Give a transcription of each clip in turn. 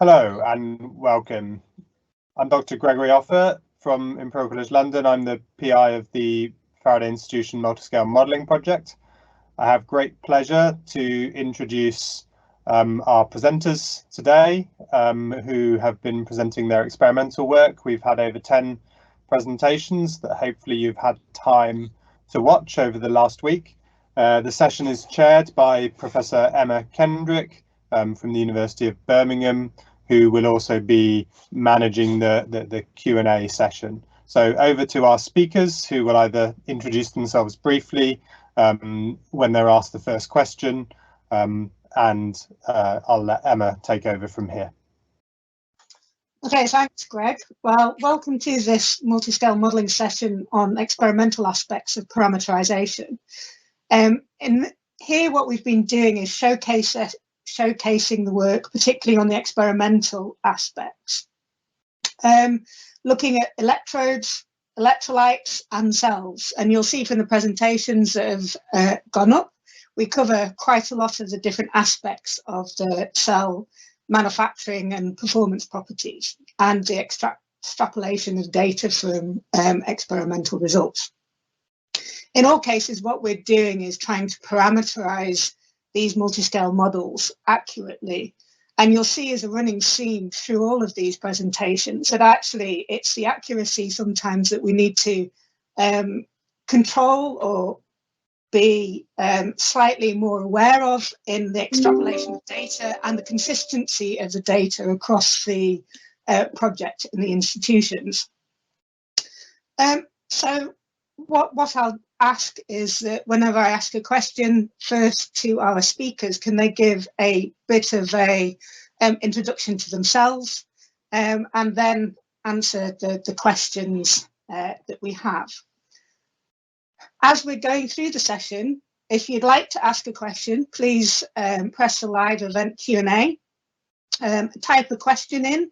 Hello and welcome. I'm Dr. Gregory Offer from Imperial College London. I'm the PI of the Faraday Institution Multiscale Modelling Project. I have great pleasure to introduce our presenters today who have been presenting their experimental work. We've had over 10 presentations that hopefully you've had time to watch over the last week. The session is chaired by Professor Emma Kendrick from the University of Birmingham, who will also be managing the Q&A session. So over to our speakers, who will either introduce themselves briefly when they're asked the first question, and I'll let Emma take over from here. Okay, thanks, Greg. Well, welcome to this multi-scale modelling session on experimental aspects of parameterization. In here, what we've been doing is showcasing the work, particularly on the experimental aspects, looking at electrodes, electrolytes and cells. And you'll see from the presentations that have gone up, we cover quite a lot of the different aspects of the cell manufacturing and performance properties and the extrapolation of data from experimental results. In all cases, what we're doing is trying to parameterize these multi-scale models accurately. And you'll see as a running theme through all of these presentations that actually it's the accuracy sometimes that we need to control or be slightly more aware of in the extrapolation of data and the consistency of the data across the project in the institutions. So what I'll ask is that whenever I ask a question first to our speakers, can they give a bit of a introduction to themselves and then answer the questions that we have. As we're going through the session, if you'd like to ask a question, please press the live event Q&A, type a question in,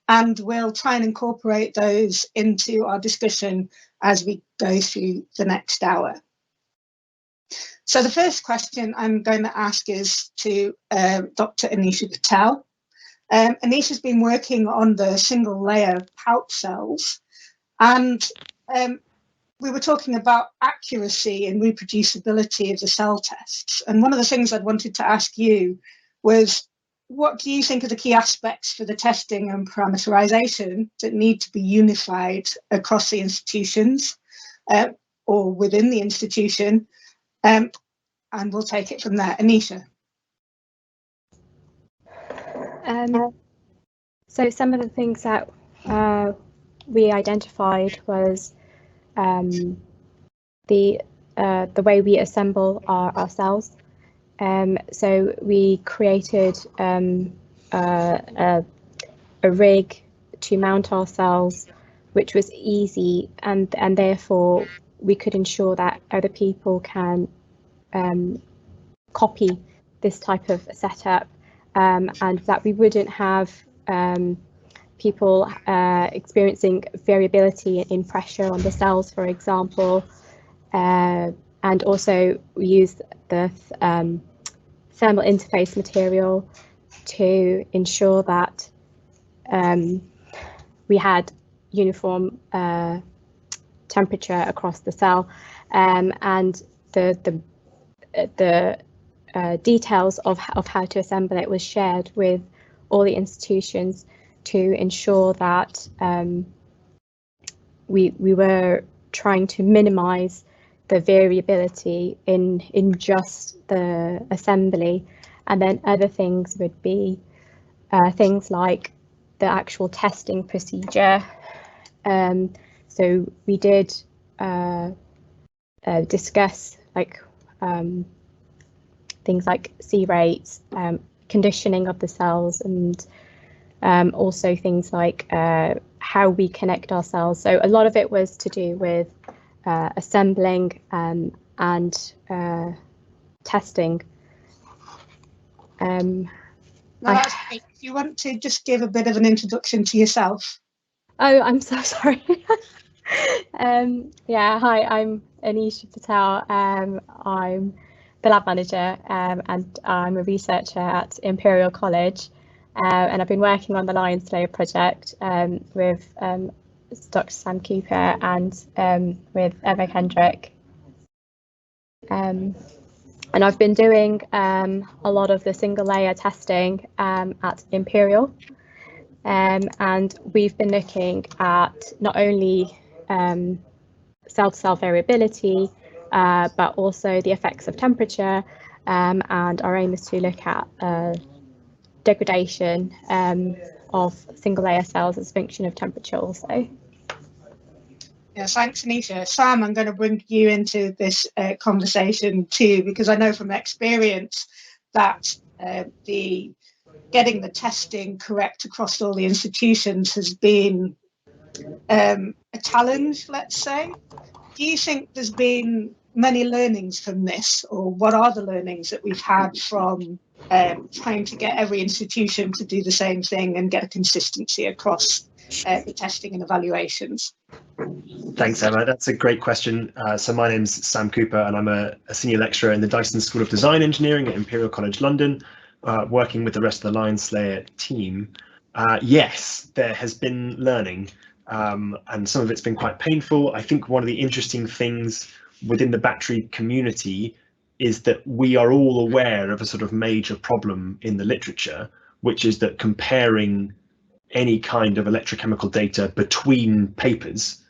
and we'll try and incorporate those into our discussion as we go through the next hour. So the first question I'm going to ask is to Dr. Anisha Patel. Anisha's been working on the single layer pouch cells, and we were talking about accuracy and reproducibility of the cell tests. And one of the things I'd wanted to ask you was, what do you think are the key aspects for the testing and parameterization that need to be unified across the institutions or within the institution? And we'll take it from there. Anisha. So some of the things that we identified was the way we assemble our cells. So we created a rig to mount our cells, which was easy, and therefore we could ensure that other people can copy this type of setup, and that we wouldn't have people experiencing variability in pressure on the cells, for example. And also we use the thermal interface material to ensure that we had uniform temperature across the cell, and the details of how to assemble it was shared with all the institutions to ensure that we were trying to minimize the variability in just the assembly. And then other things would be things like the actual testing procedure. So we did discuss things like C rates, conditioning of the cells, and also things like how we connect our cells. So a lot of it was to do with assembling and testing. That's great. If you want to just give a bit of an introduction to yourself. Oh, I'm so sorry. Yeah, hi, I'm Anisha Patel. I'm the lab manager, and I'm a researcher at Imperial College. and I've been working on the Lion's Layer project with Dr. Sam Cooper and with Emma Kendrick. And I've been doing a lot of the single layer testing at Imperial, and we've been looking at not only cell-to-cell variability, but also the effects of temperature, and our aim is to look at degradation of single layer cells as a function of temperature also. Yeah, thanks, Anisha. Sam, I'm going to bring you into this conversation too, because I know from experience that getting the testing correct across all the institutions has been a challenge, let's say. Do you think there's been many learnings from this, or what are the learnings that we've had from trying to get every institution to do the same thing and get a consistency across the testing and evaluations? Thanks, Emma. That's a great question. So my name's Sam Cooper, and I'm a senior lecturer in the Dyson School of Design Engineering at Imperial College London, working with the rest of the Lion's Layer team. Yes, there has been learning, and some of it's been quite painful. I think one of the interesting things within the battery community is that we are all aware of a sort of major problem in the literature, which is that comparing any kind of electrochemical data between papers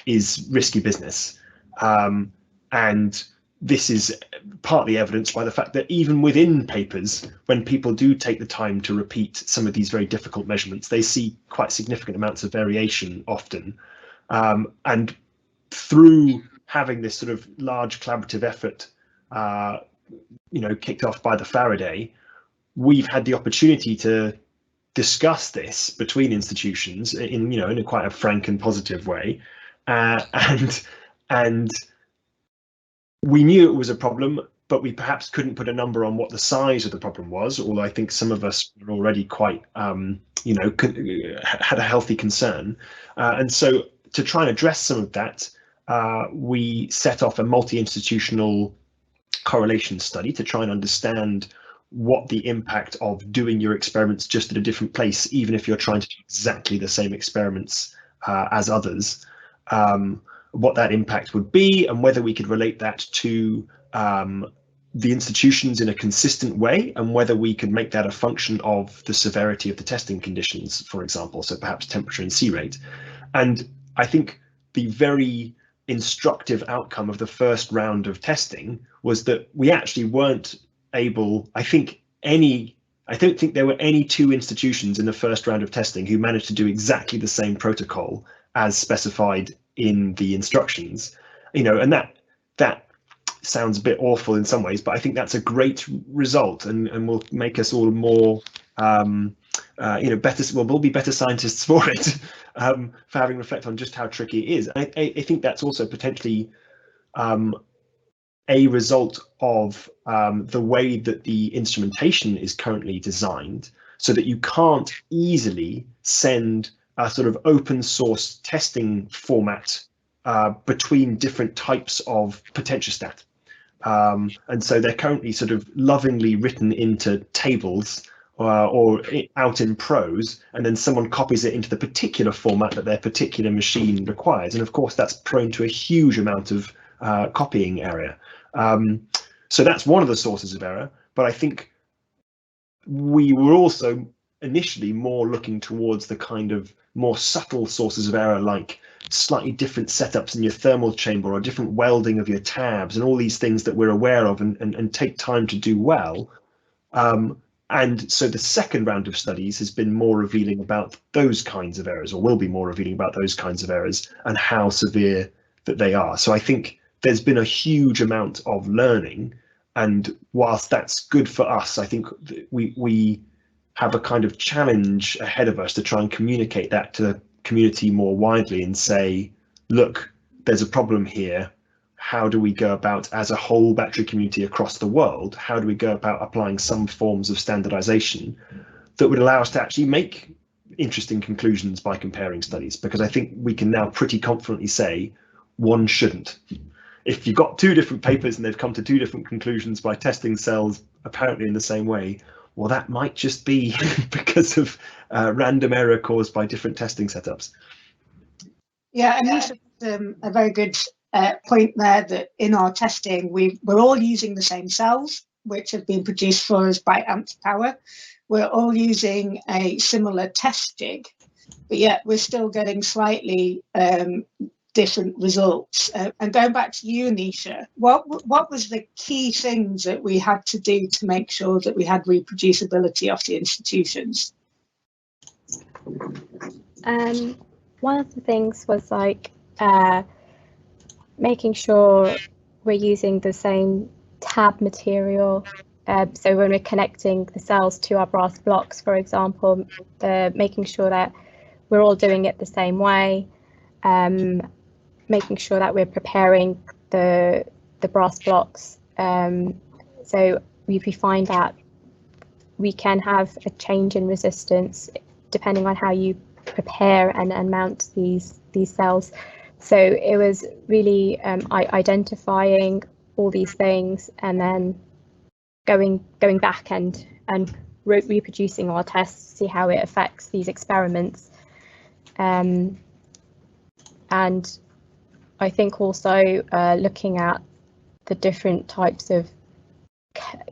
is risky business. And this is partly evidenced by the fact that even within papers, when people do take the time to repeat some of these very difficult measurements, they see quite significant amounts of variation often. And through having this sort of large collaborative effort, kicked off by the Faraday, we've had the opportunity to discuss this between institutions in a quite a frank and positive way, and we knew it was a problem, but we perhaps couldn't put a number on what the size of the problem was, although I think some of us were already quite had a healthy concern, and so to try and address some of that, we set off a multi-institutional correlation study to try and understand what the impact of doing your experiments just at a different place, even if you're trying to do exactly the same experiments as others, what that impact would be, and whether we could relate that to the institutions in a consistent way, and whether we could make that a function of the severity of the testing conditions, for example, so perhaps temperature and C rate. And I think the very instructive outcome of the first round of testing was that we actually weren't able, I don't think there were any two institutions in the first round of testing who managed to do exactly the same protocol as specified in the instructions, and that sounds a bit awful in some ways, but I think that's a great result, and will make us all more better. We'll be better scientists for it, for having reflected on just how tricky it is. I think that's also potentially a result of the way that the instrumentation is currently designed, so that you can't easily send a sort of open source testing format between different types of potentiostat. And so they're currently sort of lovingly written into tables or out in prose, and then someone copies it into the particular format that their particular machine requires. And of course, that's prone to a huge amount of copying error. So that's one of the sources of error, but I think we were also initially more looking towards the kind of more subtle sources of error, like slightly different setups in your thermal chamber or different welding of your tabs and all these things that we're aware of and take time to do well. And so the second round of studies has been more revealing about those kinds of errors, or will be more revealing about those kinds of errors and how severe that they are. So I think there's been a huge amount of learning, and whilst that's good for us, I think we have a kind of challenge ahead of us to try and communicate that to the community more widely and say, look, there's a problem here. How do we go about, as a whole battery community across the world, how do we go about applying some forms of standardization that would allow us to actually make interesting conclusions by comparing studies? Because I think we can now pretty confidently say one shouldn't. If you've got two different papers and they've come to two different conclusions by testing cells apparently in the same way, well, that might just be because of random error caused by different testing setups. Yeah, and you said a very good point there, that in our testing, we're all using the same cells, which have been produced for us by amp power. We're all using a similar test jig, but yet we're still getting slightly different results. And going back to you, Anisha, what was the key things that we had to do to make sure that we had reproducibility of the institutions? One of the things was like making sure we're using the same tab material. So when we're connecting the cells to our brass blocks, for example, making sure that we're all doing it the same way, making sure that we're preparing the brass blocks. So we find that we can have a change in resistance depending on how you prepare and mount these cells. So it was really identifying all these things and then going back and reproducing our tests to see how it affects these experiments. And I think also looking at the different types of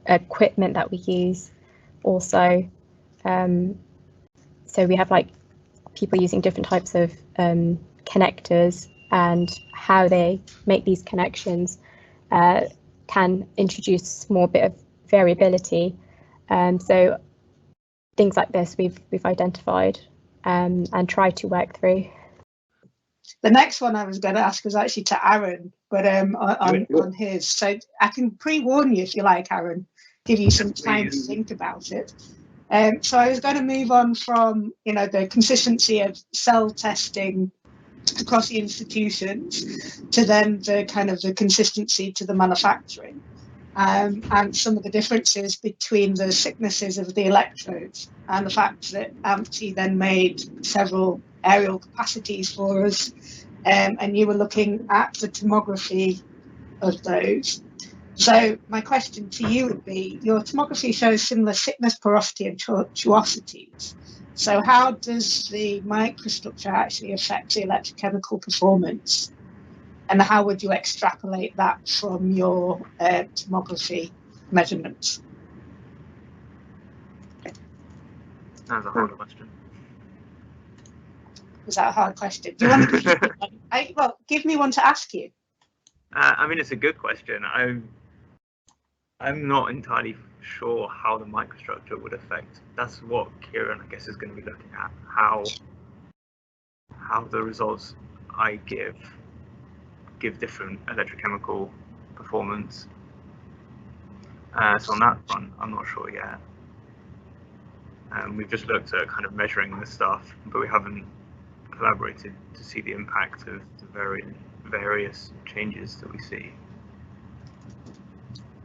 equipment that we use also. So we have like people using different types of connectors, and how they make these connections can introduce a small bit of variability. So things like this we've identified and tried to work through. The next one I was going to ask was actually to Aaron, but on his. So I can pre-warn you if you like, Aaron, give you some time to think about it. So I was going to move on from, the consistency of cell testing across the institutions to then the kind of the consistency to the manufacturing, and some of the differences between the thicknesses of the electrodes and the fact that AMPT then made several aerial capacities for us, and you were looking at the tomography of those. So my question to you would be, your tomography shows similar thickness, porosity and tuosities. So how does the microstructure actually affect the electrochemical performance? And how would you extrapolate that from your tomography measurements? That's a hard question. Was that a hard question? Do you want to give me one? Well, give me one to ask you. I mean, it's a good question. I'm not entirely sure how the microstructure would affect. That's what Kieran, I guess, is going to be looking at. How the results I give different electrochemical performance. So on that front, I'm not sure yet. We've just looked at kind of measuring this stuff, but we haven't collaborated to see the impact of the various changes that we see.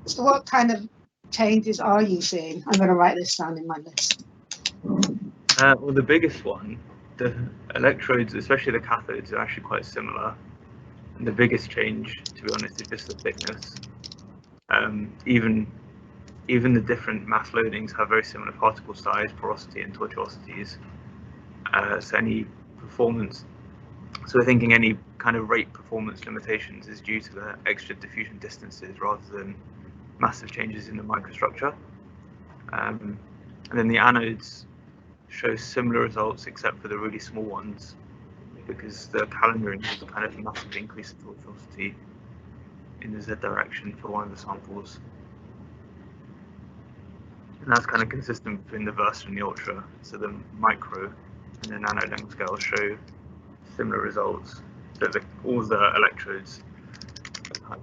So what kind of changes are you seeing? I'm going to write this down in my list. Well, the biggest one, the electrodes, especially the cathodes, are actually quite similar. And the biggest change, to be honest, is just the thickness. Even the different mass loadings have very similar particle size, porosity, and tortuosities. So any performance, so we're thinking any kind of rate performance limitations is due to the extra diffusion distances rather than massive changes in the microstructure. And then the anodes show similar results except for the really small ones, because the calendering was a kind of massive increase in tortuosity in the Z direction for one of the samples. And that's kind of consistent between the Versa and the Ultra. So the micro and the nano length scales show similar results. So all the electrodes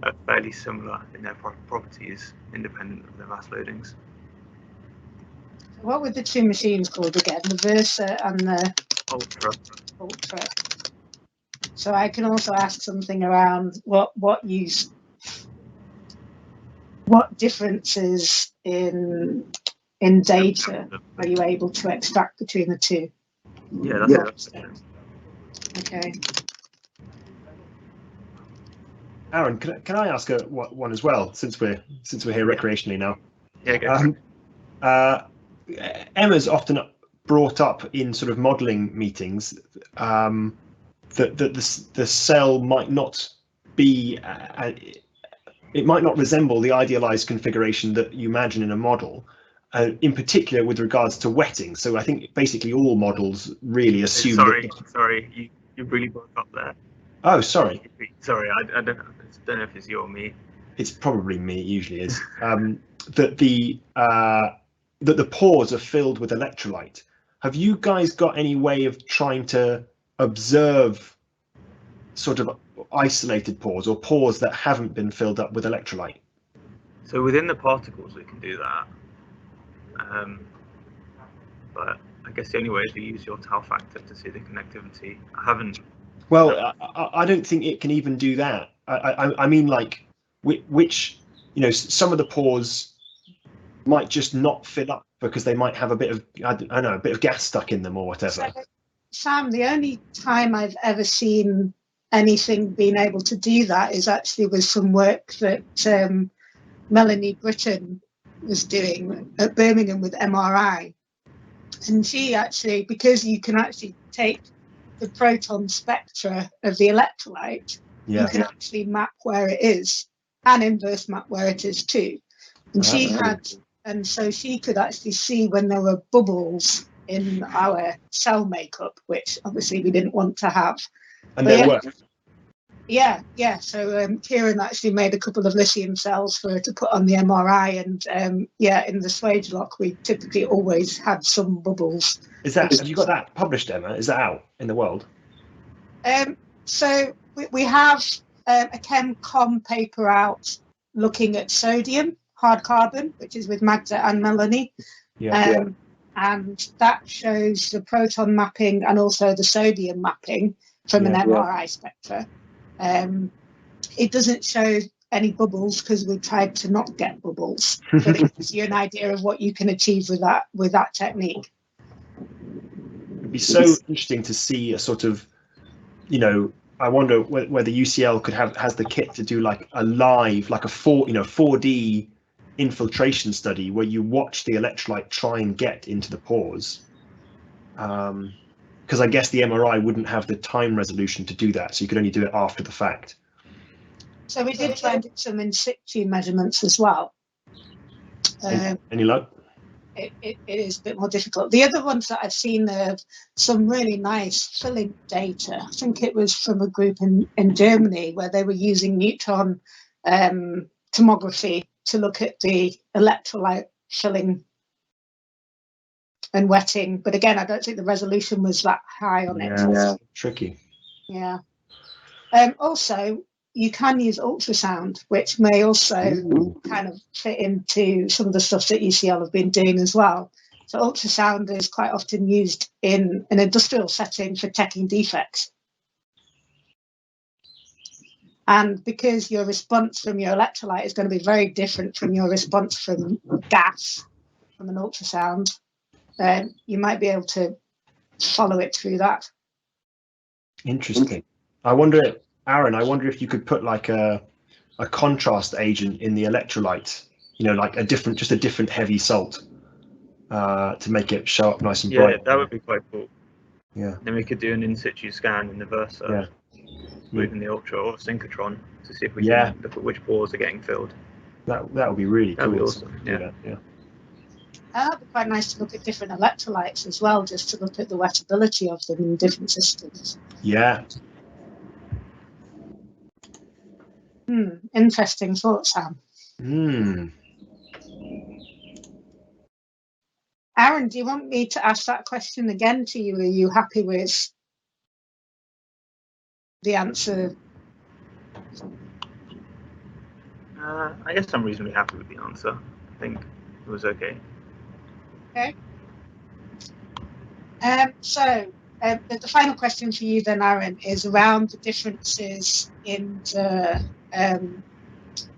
are fairly similar in their properties, independent of their mass loadings. What were the two machines called again? The Versa and the Ultra. So I can also ask something around what differences in data are you able to extract between the two? Yeah, that's okay. Aaron, can I ask one as well, since we're here recreationally now? Yeah, go. Emma's often brought up in sort of modeling meetings that the cell might not be, it might not resemble the idealized configuration that you imagine in a model, in particular with regards to wetting. So I think basically all models really assume. Sorry, you really broke up there. Oh, sorry. Sorry, I don't know if it's you or me. It's probably me. It usually is. That the pores are filled with electrolyte. Have you guys got any way of trying to observe sort of isolated pores or pores that haven't been filled up with electrolyte? So within the particles we can do that, but I guess the only way is to use your tau factor to see the connectivity. I haven't. Well, I don't think it can even do that. I mean, like, which, you know, some of the pores might just not fill up because they might have a bit of, I don't know, a bit of gas stuck in them or whatever. So, Sam, the only time I've ever seen anything being able to do that is actually with some work that Melanie Britton was doing at Birmingham with MRI. And she actually, because you can actually take the proton spectra of the electrolyte, you can actually map where it is and inverse map where it is too. And she had, and so she could actually see when there were bubbles in our cell makeup, which obviously we didn't want to have. And they worked. Yeah. So Kieran actually made a couple of lithium cells for her to put on the MRI, and in the swage lock we typically always had some bubbles. Is that? Have you got that published, Emma? Is that out in the world? So we have a ChemCom paper out looking at sodium, hard carbon, which is with Magda and Melanie. And that shows the proton mapping and also the sodium mapping from an MRI spectra. It doesn't show any bubbles because we tried to not get bubbles, but it gives you an idea of what you can achieve with that technique. It'd be so interesting to see a sort of, you know, I wonder whether UCL has the kit to do like a live, like a 4D infiltration study where you watch the electrolyte try and get into the pores. Because I guess the MRI wouldn't have the time resolution to do that, so you could only do it after the fact. So we did try and do some in situ measurements as well. Any luck? It is a bit more difficult. The other ones that I've seen are some really nice filling data. I think it was from a group in Germany where they were using neutron tomography to look at the electrolyte filling and wetting. But again, I don't think the resolution was that high on it. Yeah, tricky. Yeah. Also, you can use ultrasound, which may also kind of fit into some of the stuff that UCL have been doing as well. So ultrasound is quite often used in an industrial setting for checking defects. And because your response from your electrolyte is going to be very different from your response from gas, from an ultrasound, you might be able to follow it through that. Interesting. I wonder, Aaron, if you could put like a contrast agent in the electrolyte, you know, like just a different heavy salt to make it show up nice and bright. Yeah, that would be quite cool. Yeah. Then we could do an in situ scan in the Versa, moving the Ultra or synchrotron to see if we can look at which pores are getting filled. That would be really cool. That'd be awesome. Yeah. That'd be quite nice to look at different electrolytes as well, just to look at the wettability of them in different systems. Yeah. Interesting thought, Sam. Aaron, do you want me to ask that question again to you? Are you happy with the answer? I guess I'm reasonably happy with the answer. I think it was okay. Okay. So the final question for you then, Aaron, is around the differences in the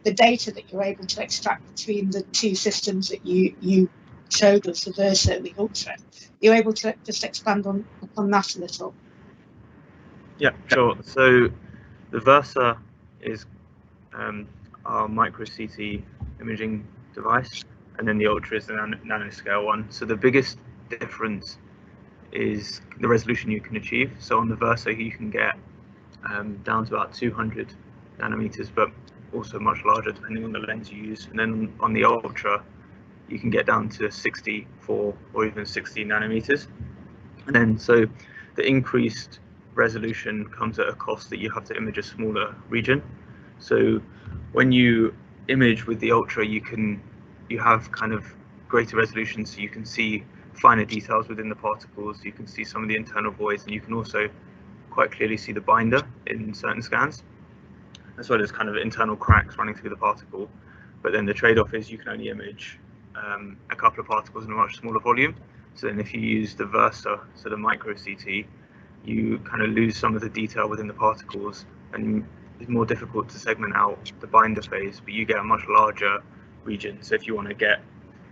data that you're able to extract between the two systems that you showed us, the Versa and the Ultra. You're able to just expand upon that a little? Yeah, sure. So the Versa is our MicroCT imaging device. and then the Ultra is the nanoscale one. So the biggest difference is the resolution you can achieve. So on the Verso you can get down to about 200 nanometers, but also much larger depending on the lens you use. And then on the Ultra you can get down to 64 or even 60 nanometers. And then so the increased resolution comes at a cost that you have to image a smaller region. So when you image with the Ultra, you have kind of greater resolution, so you can see finer details within the particles, you can see some of the internal voids, and you can also quite clearly see the binder in certain scans, as well as kind of internal cracks running through the particle. But then the trade-off is you can only image a couple of particles in a much smaller volume. So then if you use the Versa, so the MicroCT, you kind of lose some of the detail within the particles, and it's more difficult to segment out the binder phase, but you get a much larger region. So if you want to get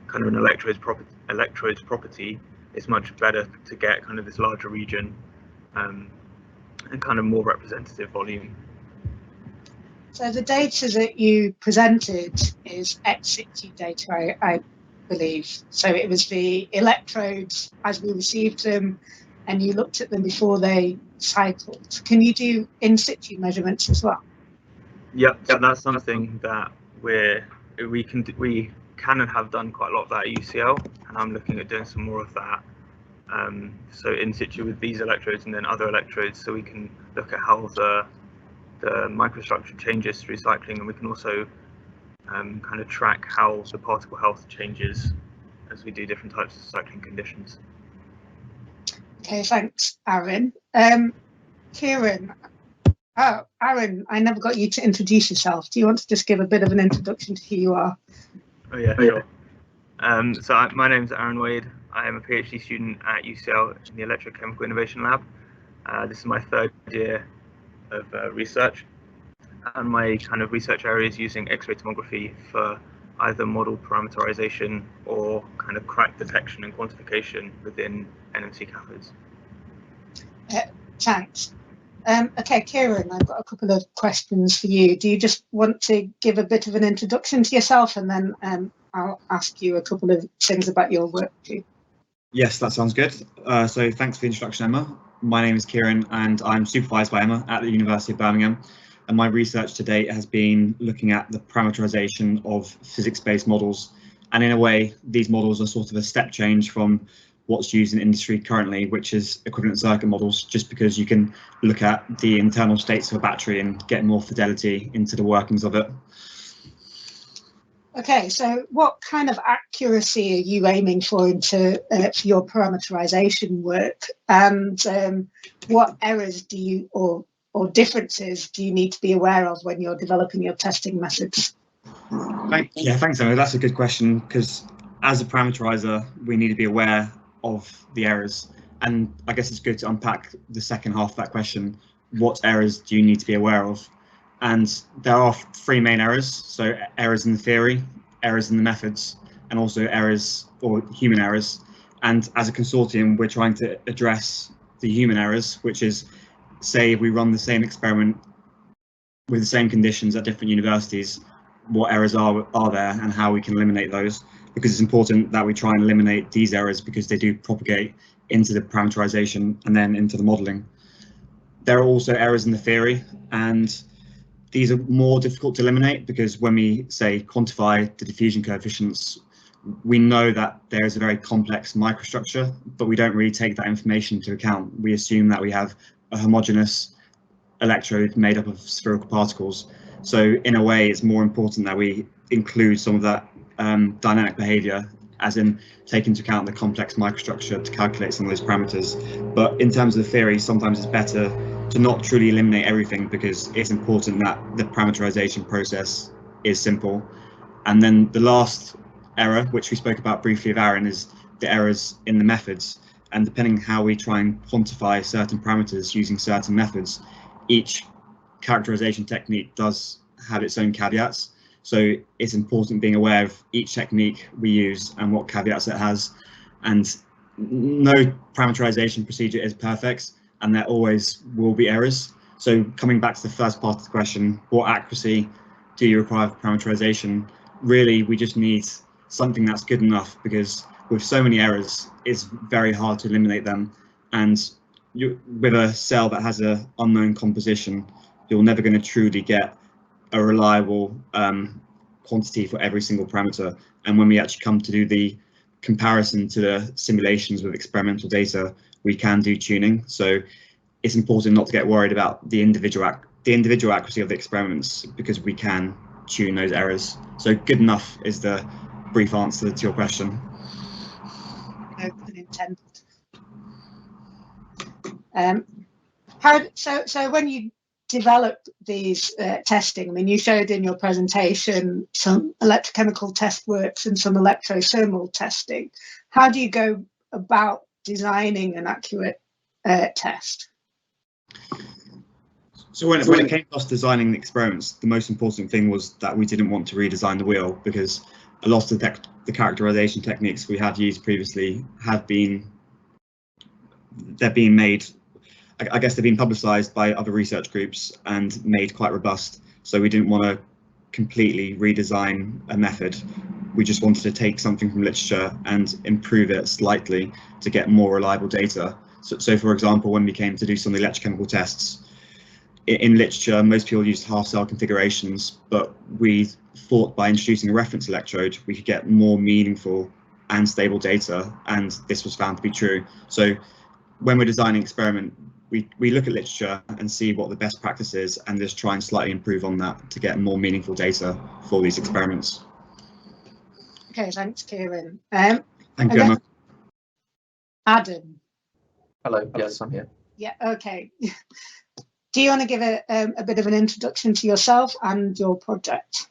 kind of an electrode's property, it's much better to get kind of this larger region and kind of more representative volume. So the data that you presented is ex situ data, I believe. So it was the electrodes as we received them, and you looked at them before they cycled. Can you do in situ measurements as well? Yep, so that's something that we can and have done quite a lot of that at UCL, and I'm looking at doing some more of that. So in situ with these electrodes and then other electrodes, so we can look at how the microstructure changes through cycling, and we can also kind of track how the particle health changes as we do different types of cycling conditions. Okay, thanks, Aaron. Kieran, Aaron, I never got you to introduce yourself. Do you want to just give a bit of an introduction to who you are? Oh yeah, sure. My name is Aaron Wade. I am a PhD student at UCL in the Electrochemical Innovation Lab. This is my third year of research, and my kind of research area is using X-ray tomography for either model parameterization or kind of crack detection and quantification within NMC cathodes. Thanks. Okay, Kieran, I've got a couple of questions for you. Do you just want to give a bit of an introduction to yourself, and then I'll ask you a couple of things about your work too? Yes, that sounds good. So thanks for the introduction, Emma. My name is Kieran, and I'm supervised by Emma at the University of Birmingham. And my research to date has been looking at the parameterization of physics-based models. And in a way, these models are sort of a step change from what's used in industry currently, which is equivalent circuit models, just because you can look at the internal states of a battery and get more fidelity into the workings of it. Okay, so what kind of accuracy are you aiming for for your parameterization work, and what errors do you or differences do you need to be aware of when you're developing your testing methods? Thanks, Emma. That's a good question, because as a parameterizer, we need to be aware of the errors. And I guess it's good to unpack the second half of that question. What errors do you need to be aware of? And there are three main errors. So errors in the theory, errors in the methods, and also errors or human errors. And as a consortium, we're trying to address the human errors, which is, say we run the same experiment with the same conditions at different universities, what errors are there and how we can eliminate those, because it's important that we try and eliminate these errors because they do propagate into the parameterization and then into the modeling. There are also errors in the theory, and these are more difficult to eliminate because when we say quantify the diffusion coefficients, we know that there is a very complex microstructure, but we don't really take that information into account. We assume that we have a homogeneous electrode made up of spherical particles. So in a way, it's more important that we include some of that dynamic behavior, as in take into account the complex microstructure to calculate some of those parameters. But in terms of the theory, sometimes it's better to not truly eliminate everything because it's important that the parameterization process is simple. And then the last error, which we spoke about briefly with Aaron, is the errors in the methods. And depending how we try and quantify certain parameters using certain methods, each characterization technique does have its own caveats. So it's important being aware of each technique we use and what caveats it has. And no parameterization procedure is perfect, and there always will be errors. So coming back to the first part of the question, what accuracy do you require for parameterization? Really, we just need something that's good enough, because with so many errors, it's very hard to eliminate them. And with a cell that has an unknown composition, you're never going to truly get a reliable quantity for every single parameter. And when we actually come to do the comparison to the simulations with experimental data, we can do tuning. So it's important not to get worried about the individual accuracy of the experiments, because we can tune those errors. So good enough is the brief answer to your question. No pun intended. So when you develop these testing, I mean, you showed in your presentation some electrochemical test works and some electrothermal testing. How do you go about designing an accurate test? So when it came to us designing the experiments, the most important thing was that we didn't want to redesign the wheel, because a lot of the characterization techniques we had used previously they're being made, I guess they've been publicized by other research groups and made quite robust. So we didn't want to completely redesign a method. We just wanted to take something from literature and improve it slightly to get more reliable data. So for example, when we came to do some of the electrochemical tests, in literature, most people used half cell configurations, but we thought by introducing a reference electrode, we could get more meaningful and stable data, and this was found to be true. So when we're designing an experiment, we look at literature and see what the best practice is, and just try and slightly improve on that to get more meaningful data for these experiments. Okay, thanks, Kieran. Thank you, Emma. Adam. Hello, yes, I'm here. Yeah, okay. Do you want to give a bit of an introduction to yourself and your project?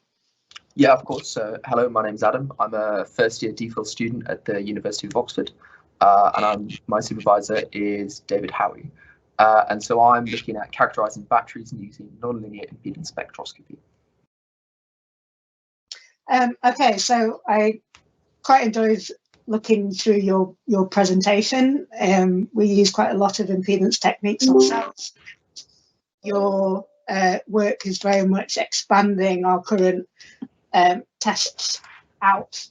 Yeah, of course. So, hello, my name's Adam. I'm a first-year DPhil student at the University of Oxford, and my supervisor is David Howie. And so I'm looking at characterizing batteries and using nonlinear impedance spectroscopy. Okay, so I quite enjoyed looking through your presentation. We use quite a lot of impedance techniques ourselves. Your work is very much expanding our current tests out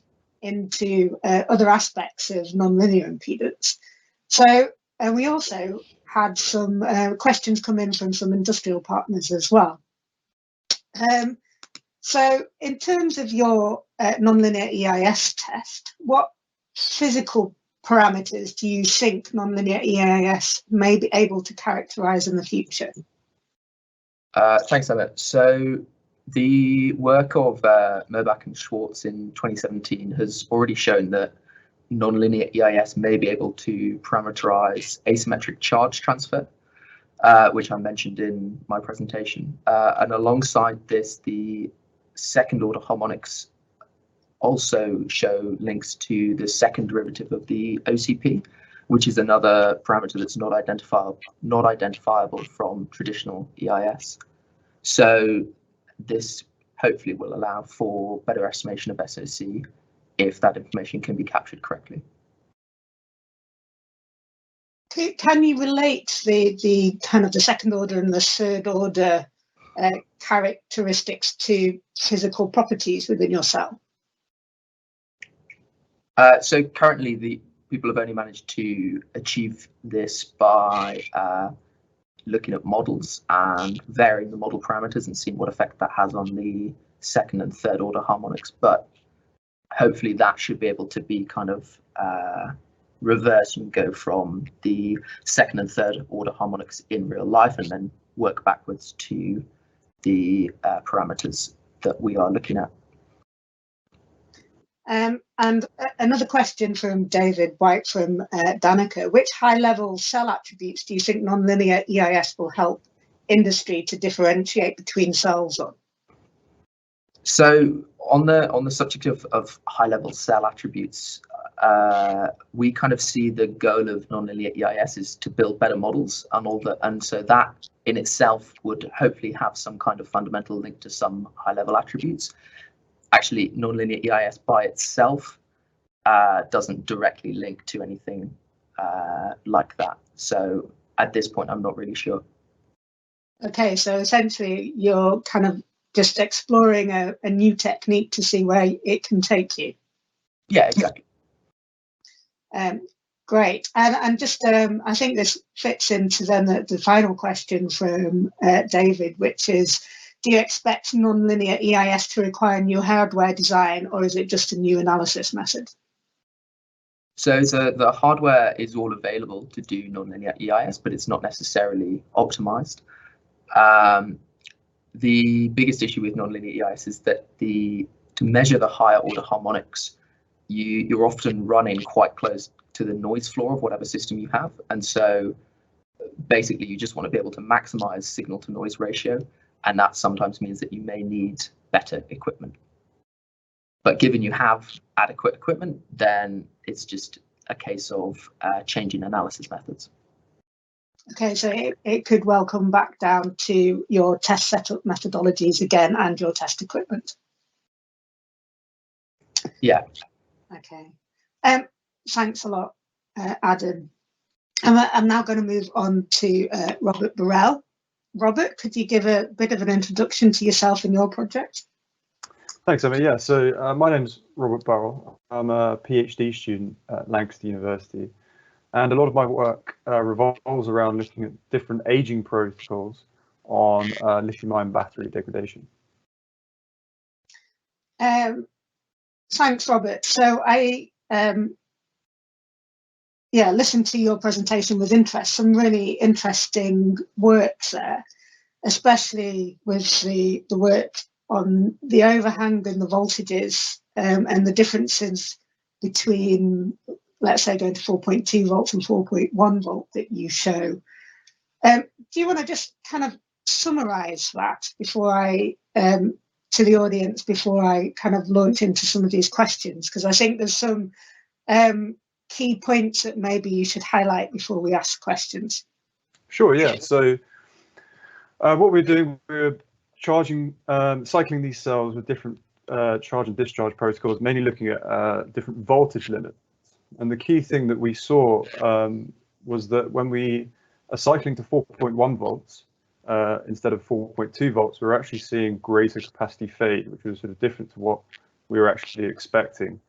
into other aspects of nonlinear impedance. So we also had some questions come in from some industrial partners as well. So in terms of your nonlinear EIS test, what physical parameters do you think nonlinear EIS may be able to characterize in the future? Thanks, Emma. So the work of Merbach and Schwartz in 2017 has already shown that nonlinear EIS may be able to parameterize asymmetric charge transfer, which I mentioned in my presentation. And alongside this, the second order harmonics also show links to the second derivative of the OCP, which is another parameter that's not identifiable from traditional EIS. So this hopefully will allow for better estimation of SOC if that information can be captured correctly. Can you relate the kind of the second order and the third order characteristics to physical properties within your cell? So currently the people have only managed to achieve this by looking at models and varying the model parameters and seeing what effect that has on the second and third order harmonics. But hopefully that should be able to be kind of reversed and go from the second and third order harmonics in real life and then work backwards to the parameters that we are looking at. And another question from David White from Danica. Which high-level cell attributes do you think nonlinear EIS will help industry to differentiate between cells on? So on the subject of high-level cell attributes, we kind of see the goal of nonlinear EIS is to build better models and so that in itself would hopefully have some kind of fundamental link to some high-level attributes. Actually, nonlinear EIS by itself doesn't directly link to anything like that. So at this point, I'm not really sure. Okay, so essentially you're kind of just exploring a new technique to see where it can take you. Yeah, exactly. Great. And just, I think this fits into then the final question from David, which is, do you expect nonlinear EIS to require new hardware design, or is it just a new analysis method? So the hardware is all available to do nonlinear EIS, but it's not necessarily optimized. The biggest issue with nonlinear EIS is that to measure the higher order harmonics, you're often running quite close to the noise floor of whatever system you have. And so basically you just want to be able to maximize signal to noise ratio. And that sometimes means that you may need better equipment. But given you have adequate equipment, then it's just a case of changing analysis methods. Okay, so it could well come back down to your test setup methodologies again and your test equipment. Yeah. Okay. Thanks a lot, Adam. I'm now going to move on to Robert Burrell. Robert, could you give a bit of an introduction to yourself and your project? Thanks, Emma. Yeah, so my name's Robert Burrell. I'm a PhD student at Lancaster University, and a lot of my work revolves around looking at different aging protocols on lithium-ion battery degradation. Thanks, Robert. So I listened to your presentation with interest. Some really interesting work there, especially with the work on the overhang and the voltages and the differences between, let's say, going to 4.2 volts and 4.1 volt that you show. Do you want to just kind of summarize that before I, to the audience, before I kind of launch into some of these questions? Because I think there's some key points that maybe you should highlight before we ask questions. Sure, yeah. So what we're doing, we're cycling these cells with different charge and discharge protocols, mainly looking at different voltage limits. And the key thing that we saw was that when we are cycling to 4.1 volts instead of 4.2 volts, we're actually seeing greater capacity fade, which was sort of different to what we were actually expecting.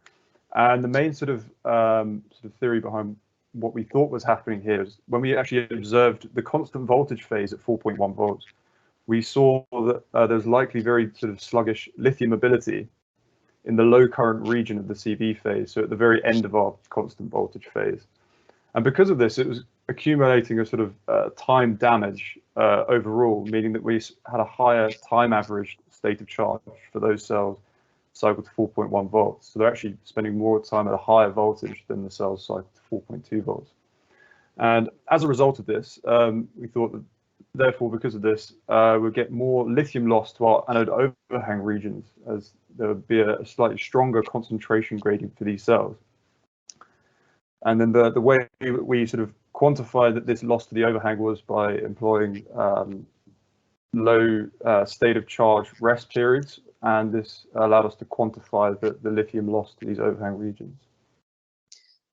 And the main sort of theory behind what we thought was happening here is when we actually observed the constant voltage phase at 4.1 volts, we saw that there's likely very sort of sluggish lithium mobility in the low current region of the CV phase, so at the very end of our constant voltage phase. And because of this, it was accumulating a sort of time damage overall, meaning that we had a higher time average state of charge for those cells cycled to 4.1 volts. So they're actually spending more time at a higher voltage than the cells cycled to 4.2 volts. And as a result of this, we thought that therefore, because of this, we'll get more lithium loss to our anode overhang regions, as there would be a slightly stronger concentration gradient for these cells. And then the way we sort of quantified that this loss to the overhang was by employing low state of charge rest periods, and this allowed us to quantify the lithium loss to these overhang regions.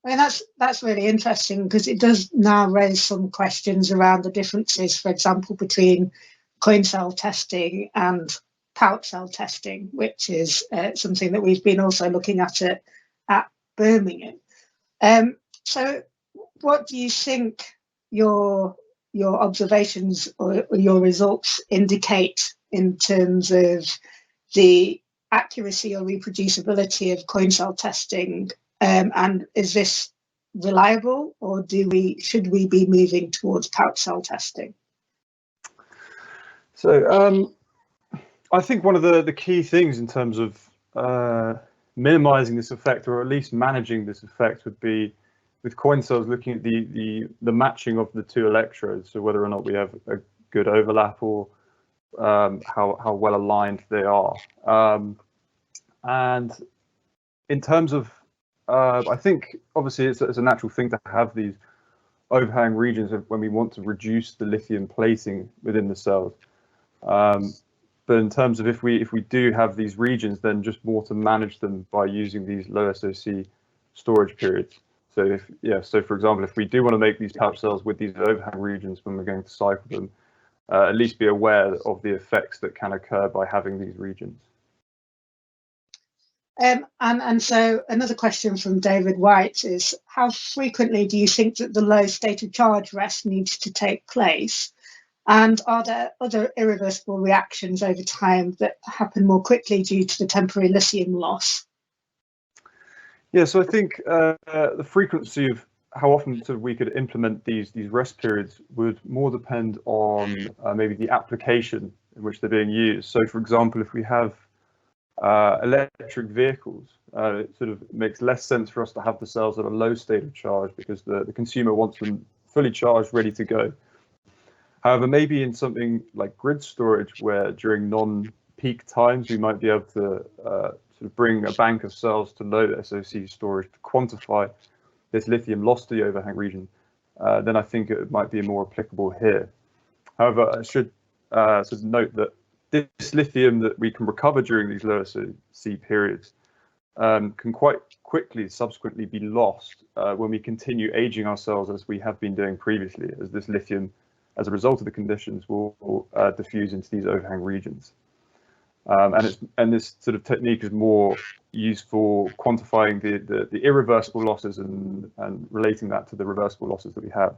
I mean, that's really interesting, because it does now raise some questions around the differences, for example, between coin cell testing and pouch cell testing, which is something that we've been also looking at Birmingham. So what do you think your observations or your results indicate in terms of the accuracy or reproducibility of coin cell testing? And is this reliable, or should we be moving towards pouch cell testing? So I think one of the key things in terms of minimizing this effect, or at least managing this effect, would be with coin cells looking at the matching of the two electrodes, so whether or not we have a good overlap or how well aligned they are. And in terms of I think obviously it's a natural thing to have these overhang regions when we want to reduce the lithium plating within the cells. But in terms of if we do have these regions, then just more to manage them by using these low SOC storage periods. So so for example, if we do want to make these pouch cells with these overhang regions when we're going to cycle them, at least be aware of the effects that can occur by having these regions. And so another question from David White is, how frequently do you think that the low state of charge rest needs to take place? And are there other irreversible reactions over time that happen more quickly due to the temporary lithium loss? Yeah, so I think the frequency of how often sort of we could implement these rest periods would more depend on maybe the application in which they're being used. So, for example, if we have electric vehicles, it sort of makes less sense for us to have the cells at a low state of charge because the consumer wants them fully charged, ready to go. However, maybe in something like grid storage, where during non-peak times we might be able to sort of bring a bank of cells to low SOC storage to quantify this lithium loss to the overhang region, then I think it might be more applicable here. However, I should sort of note that this lithium that we can recover during these low SOC periods can quite quickly subsequently be lost when we continue aging our cells as we have been doing previously, as this lithium, as a result of the conditions, will diffuse into these overhang regions. And this sort of technique is more used for quantifying the irreversible losses and relating that to the reversible losses that we have.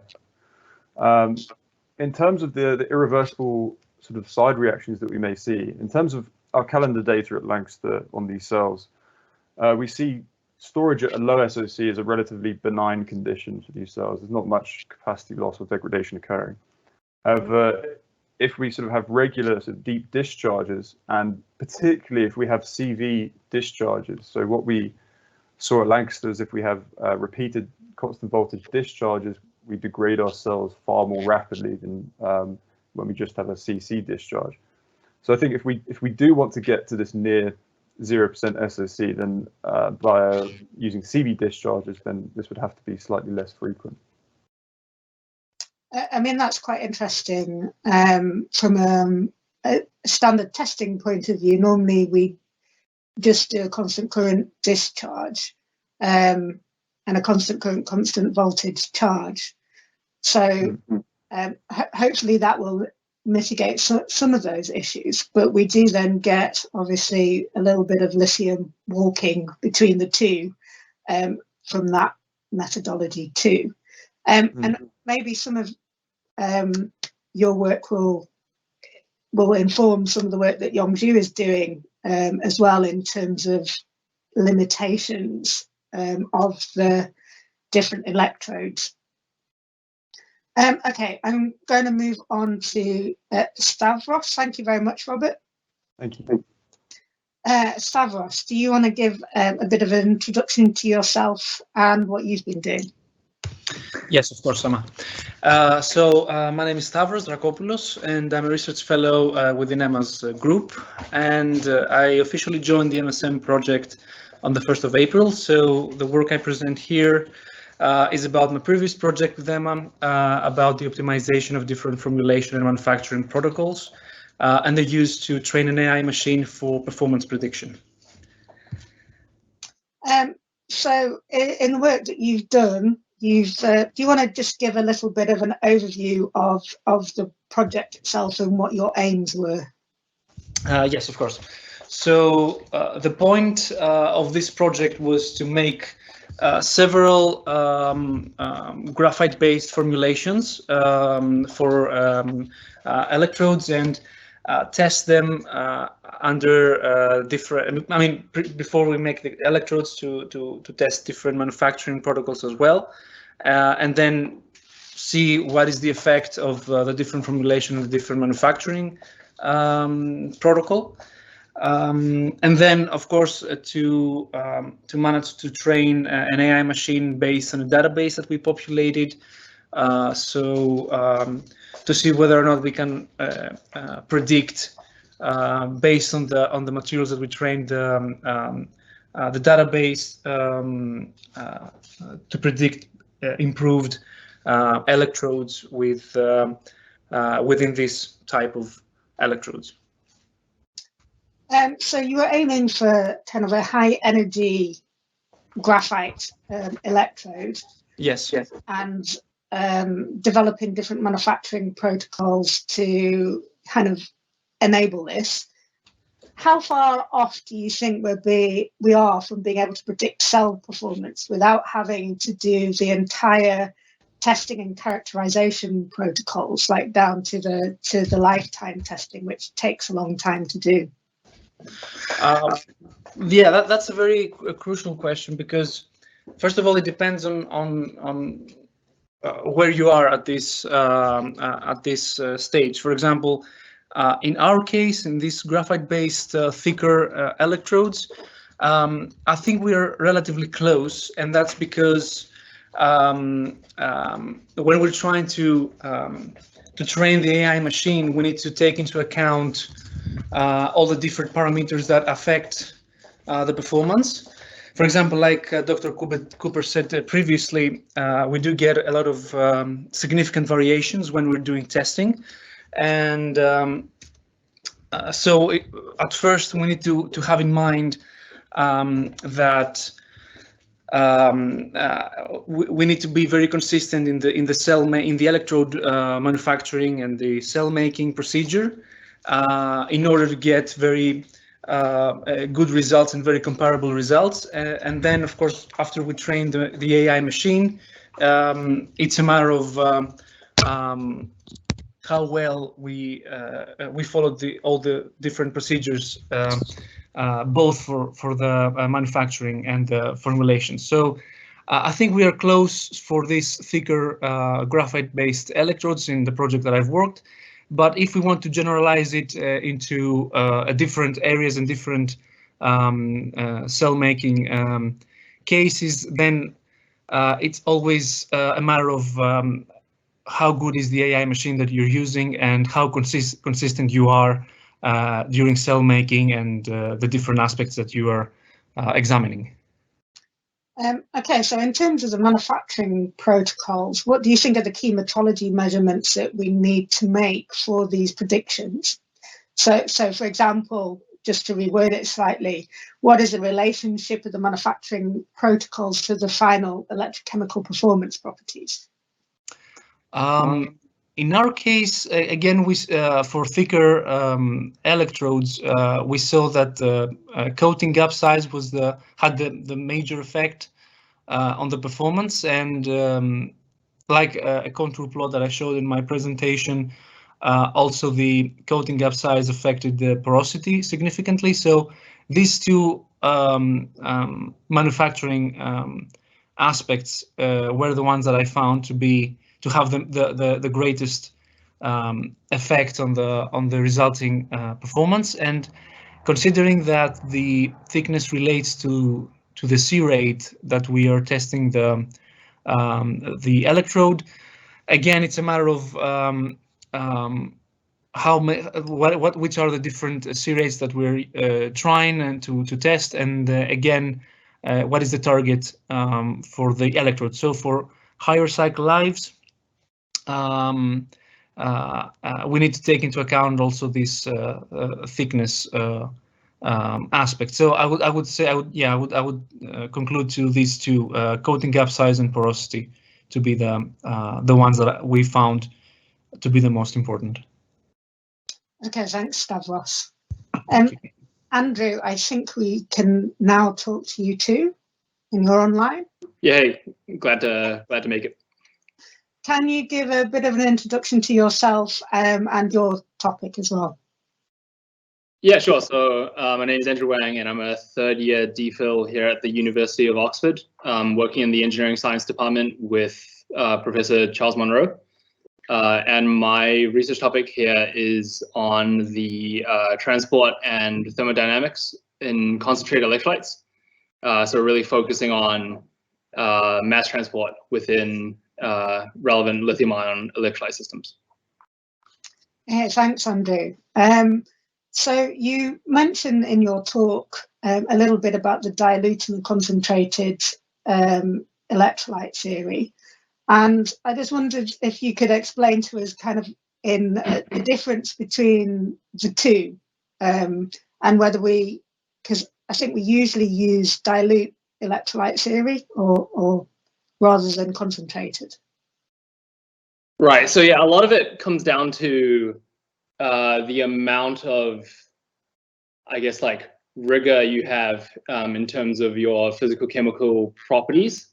In terms of the irreversible sort of side reactions that we may see, in terms of our calendar data at Lancaster on these cells, we see storage at a low SOC is a relatively benign condition for these cells. There's not much capacity loss or degradation occurring. However, if we sort of have regular sort of deep discharges, and particularly if we have CV discharges, so what we saw at Lancaster is if we have repeated constant voltage discharges, we degrade our cells far more rapidly than when we just have a CC discharge. So I think if we do want to get to this near 0% SOC, then via using CV discharges, then this would have to be slightly less frequent. I mean, that's quite interesting from a standard testing point of view. Normally, we just do a constant current discharge and a constant current, constant voltage charge. So hopefully that will mitigate some of those issues. But we do then get, obviously, a little bit of lithium walking between the two from that methodology too. And maybe some of your work will inform some of the work that Yongju is doing as well in terms of limitations of the different electrodes. Okay, I'm going to move on to Stavros. Thank you very much, Robert. Thank you. Stavros, do you want to give a bit of an introduction to yourself and what you've been doing? Yes, of course, Emma. So my name is Stavros Drakopoulos, and I'm a research fellow within Emma's group. And I officially joined the MSM project on the 1st of April. So the work I present here is about my previous project with Emma, about the optimization of different formulation and manufacturing protocols, and they're used to train an AI machine for performance prediction. So in the work that you've done, do you want to just give a little bit of an overview of the project itself and what your aims were? Yes, of course. So the point of this project was to make several graphite-based formulations for electrodes and test them under different. I mean, before we make the electrodes, to test different manufacturing protocols as well, and then see what is the effect of the different formulation of the different manufacturing protocol. And then, of course, to manage to train an AI machine based on a database that we populated, to see whether or not we can predict based on the materials that we trained the database to predict improved electrodes within this type of electrodes. So you were aiming for kind of a high energy graphite electrode. Yes. Yes. And developing different manufacturing protocols to kind of enable this. how far off do you think we are from being able to predict cell performance without having to do the entire testing and characterization protocols, like down to the lifetime testing, which takes a long time to do? Yeah, that's a very crucial question, because first of all, it depends on where you are at this stage. For example, in our case, in these graphite-based thicker electrodes, I think we are relatively close, and that's because when we're trying to train the AI machine, we need to take into account all the different parameters that affect the performance. For example, like Dr. Cooper said previously, we do get a lot of significant variations when we're doing testing. And so at first we need to have in mind that we need to be very consistent in the electrode manufacturing and the cell making procedure in order to get very good results and very comparable results. And then, of course, after we train the AI machine, it's a matter of how well we followed all the different procedures, both for the manufacturing and the formulation. So I think we are close for these thicker graphite-based electrodes in the project that I've worked. But if we want to generalize it into different areas and different cell making cases, then it's always a matter of how good is the AI machine that you're using and how consistent you are during cell making and the different aspects that you are examining. Okay, so in terms of the manufacturing protocols, what do you think are the key metrology measurements that we need to make for these predictions? So for example, just to reword it slightly, what is the relationship of the manufacturing protocols to the final electrochemical performance properties? In our case, again, for thicker electrodes, we saw that the coating gap size had the major effect on the performance, and like a contour plot that I showed in my presentation, also the coating gap size affected the porosity significantly. So these two manufacturing aspects were the ones that I found to have the greatest effect on the resulting performance. And considering that the thickness relates to the C rate that we are testing the electrode, again, it's a matter of which are the different C rates that we're trying to test, and again, what is the target for the electrode. So for higher cycle lives, we need to take into account also this thickness aspect. So I would conclude to these two, coating gap size and porosity, to be the ones that we found to be the most important. Okay, thanks, Stavros. Andrew, I think we can now talk to you too, and you're online. Yeah, glad to make it. Can you give a bit of an introduction to yourself and your topic as well? Yeah, sure. So my name is Andrew Wang, and I'm a third-year DPhil here at the University of Oxford, working in the engineering science department with Professor Charles Monroe. And my research topic here is on the transport and thermodynamics in concentrated electrolytes. So really focusing on mass transport within relevant lithium-ion electrolyte systems. Thanks, Andrew. So you mentioned in your talk a little bit about the dilute and concentrated electrolyte theory, and I just wondered if you could explain to us kind of in the difference between the two, and whether because I think we usually use dilute electrolyte theory or rather than concentrated. Right. So yeah, a lot of it comes down to the amount of I guess, like rigor you have in terms of your physical chemical properties.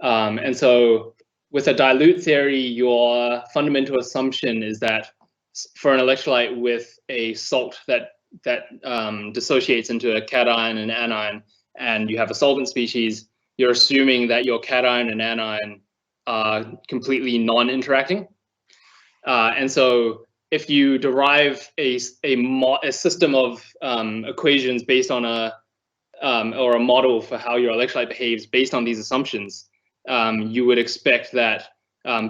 And so with a dilute theory, your fundamental assumption is that for an electrolyte with a salt that dissociates into a cation and anion, and you have a solvent species, you're assuming that your cation and anion are completely non-interacting. And so if you derive a system of equations based on or a model for how your electrolyte behaves based on these assumptions, you would expect that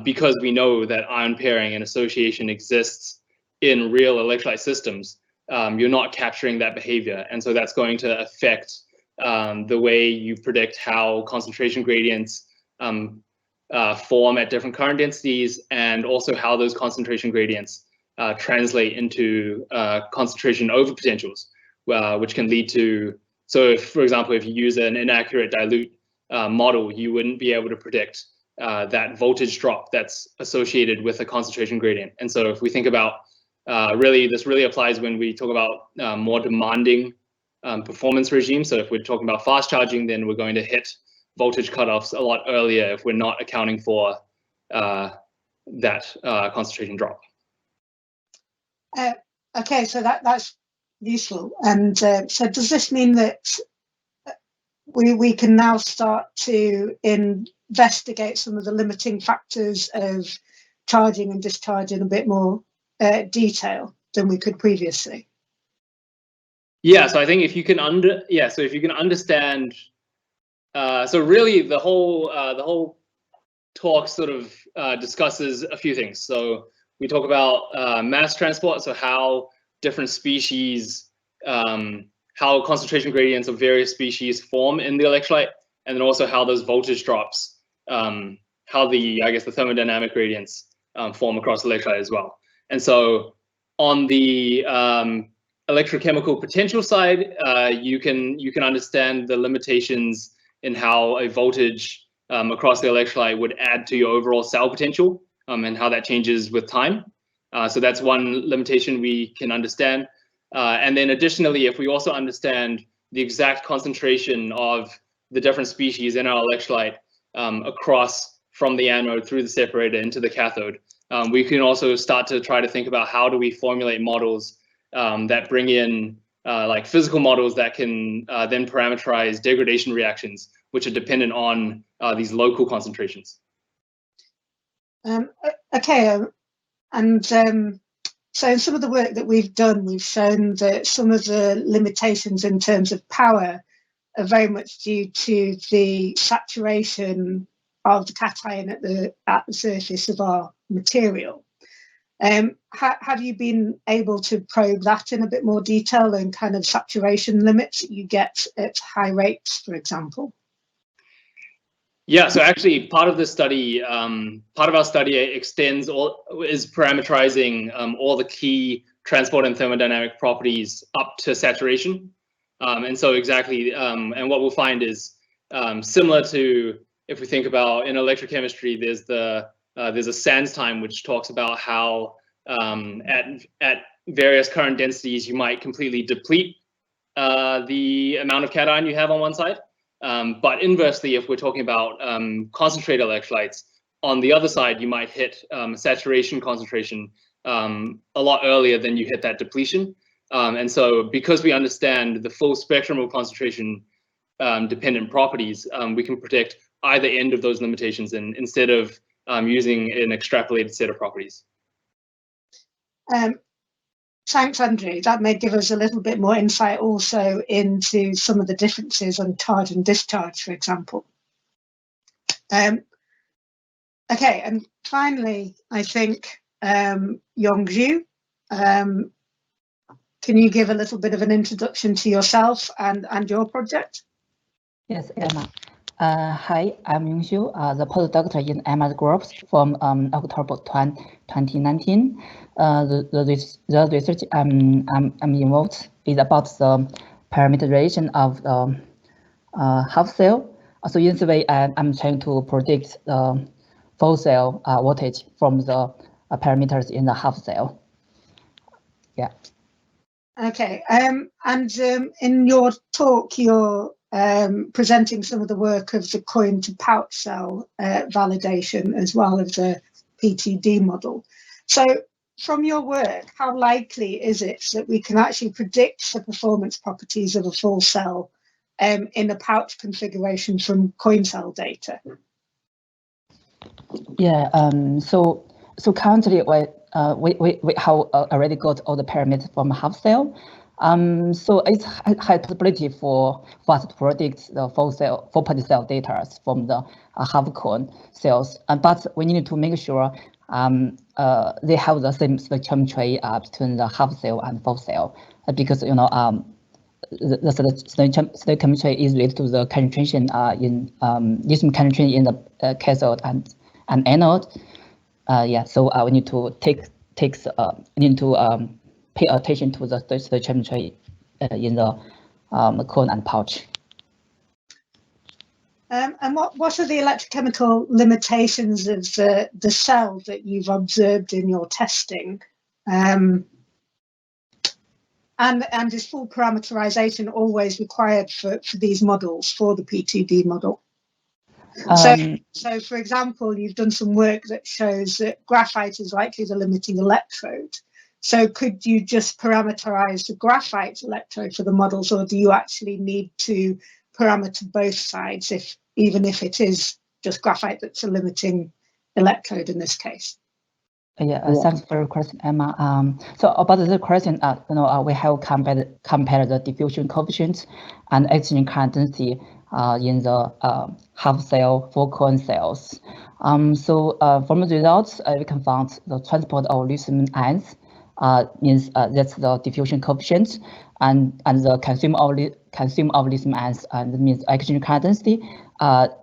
because we know that ion pairing and association exists in real electrolyte systems, you're not capturing that behavior. And so that's going to affect the way you predict how concentration gradients form at different current densities, and also how those concentration gradients translate into concentration overpotentials, which can lead to, so if, for example, if you use an inaccurate dilute model, you wouldn't be able to predict that voltage drop that's associated with a concentration gradient. And so if we think about, this really applies when we talk about more demanding performance regimes. So if we're talking about fast charging, then we're going to hit voltage cutoffs a lot earlier if we're not accounting for that concentration drop. Okay, so that's useful. And so does this mean that we can now start to investigate some of the limiting factors of charging and discharging in a bit more detail than we could previously? Yeah, so I think if you can understand, so really the whole talk sort of discusses a few things. So we talk about mass transport, so how different species, how concentration gradients of various species form in the electrolyte, and then also how those voltage drops, how the thermodynamic gradients form across the electrolyte as well. And so on the electrochemical potential side, you can understand the limitations in how a voltage across the electrolyte would add to your overall cell potential, and how that changes with time. So that's one limitation we can understand. And then additionally, if we also understand the exact concentration of the different species in our electrolyte across from the anode through the separator into the cathode, we can also start to try to think about how do we formulate models that bring in like physical models that can then parameterize degradation reactions, which are dependent on these local concentrations. Okay, and so in some of the work that we've done, we've shown that some of the limitations in terms of power are very much due to the saturation of the cation at the surface of our material. Have you been able to probe that in a bit more detail and kind of saturation limits that you get at high rates, for example? Yeah, so actually part of the study, part of our study is parameterizing all the key transport and thermodynamic properties up to saturation. And so exactly, and what we'll find is similar to, if we think about in electrochemistry, there's a Sands time, which talks about how at various current densities, you might completely deplete the amount of cation you have on one side. But inversely, if we're talking about concentrated electrolytes, on the other side, you might hit saturation concentration a lot earlier than you hit that depletion. And so because we understand the full spectrum of concentration dependent properties, we can predict either end of those limitations instead of using an extrapolated set of properties. Thanks, Andrew. That may give us a little bit more insight also into some of the differences on charge and discharge, for example. Okay, and finally, I think Yongzhu, can you give a little bit of an introduction to yourself and your project? Yes, Emma. Hi, I'm Yongzhu, the postdoctor in Emma's group from October 2019. The research I'm involved is about the parameterization of the half cell. So in this way, I'm trying to predict the full cell voltage from the parameters in the half cell. Yeah. Okay, and in your talk, you're presenting some of the work of the coin to pouch cell validation as well as the PTD model. So from your work, how likely is it that we can actually predict the performance properties of a full cell in a pouch configuration from coin cell data? Yeah, so currently we have already got all the parameters from half cell. So it's high possibility for us to predict the full body cell data from the half cone cells. But we need to make sure they have the same spectrometry between the half cell and full cell, because the spectrometry is related to the concentration in lithium concentration in the cathode and anode. Yeah, so we need to pay attention to the spectrometry in the cone and pouch. And what are the electrochemical limitations of the cell that you've observed in your testing? And is full parameterization always required for these models, for the PTD model? So for example, you've done some work that shows that graphite is likely the limiting electrode. So could you just parameterize the graphite electrode for the models, or do you actually need to parameter both sides, even if it is just graphite that's a limiting electrode in this case? Yeah, thanks for your question, Emma. So about the question, we have compared the diffusion coefficient and exchange current density in the half cell, full cone cells. So from the results, we can find the transport of lithium ions means that's the diffusion coefficient, and the consume of lithium ions, and means exchange current density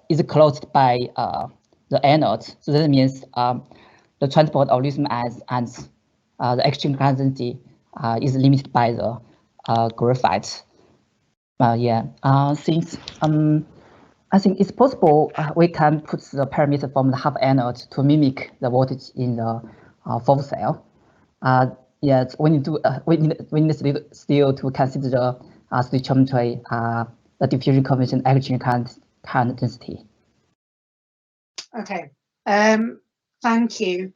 is closed by the anode. So that means the transport of lithium ions and the exchange current density is limited by the graphite. Since I think it's possible we can put the parameter from the half anode to mimic the voltage in the full cell. We need still to consider the stoichiometry, the diffusion coefficient, exchange current density. Okay, thank you.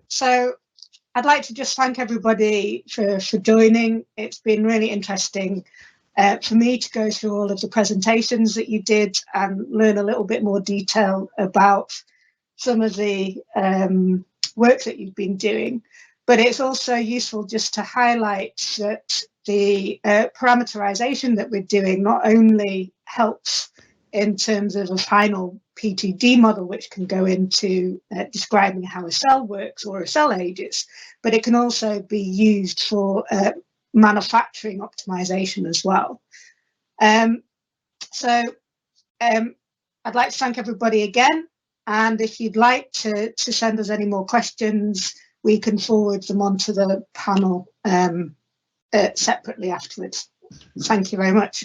So I'd like to just thank everybody for joining. It's been really interesting for me to go through all of the presentations that you did and learn a little bit more detail about some of the work that you've been doing. But it's also useful just to highlight that the parameterization that we're doing not only helps in terms of a final PTD model, which can go into describing how a cell works or a cell ages, but it can also be used for manufacturing optimization as well. So I'd like to thank everybody again, and if you'd like to send us any more questions, we can forward them onto the panel separately afterwards. Thank you very much.